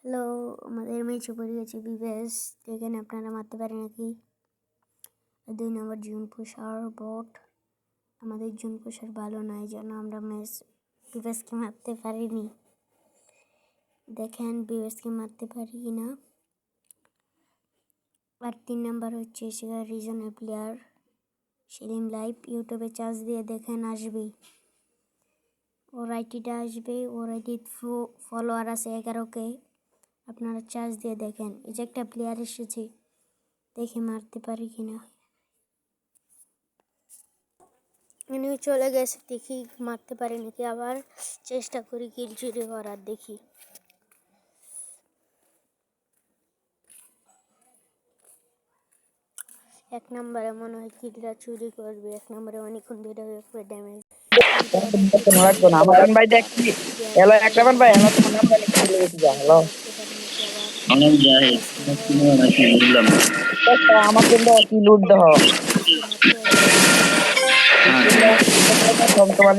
Hello, আমাদের ম্যাচে পড়ে গেছে বিবেস। দেখেন আপনারা মারতে পারে নাকি। 2 নম্বর জুন পুষার বট। আমাদের জুন পুষার ভালো না, এই জন্য আমরা ম্যাচ বিবেসকে মারতে পারিনি। দেখেন বিবেসকে মারতে পারি না। আর 3 নম্বর হচ্ছে সেখানে রিজনের প্লেয়ার সেলিম লাইভ। ইউটিউবে চার্জ দিয়ে দেখেন আসবে, ওর আইডিটা আসবে। ওর আইডি ফলোয়ার আছে 11K। আপনারা চার্জ দিয়ে দেখেন। এই যে একটা প্লেয়ার এসেছে, দেখে মারতে পারি কিনা। উনি চলে গেছে, দেখি মারতে পারি নাকি। আবার চেষ্টা করি কিল চুরি করার, দেখি। এক নম্বরে মনে হয় কিলটা চুরি করবে। এক নম্বরে অনেকক্ষণ ধরে ড্যামেজ আমাদের ভাই দেখছি। হ্যালো একরামান ভাই, হ্যালো তোমার নাম জানি কি লেগেছে যা। হ্যালো আমি যাই বুঝলাম আমার জন্য কি লুট দাও। তোমার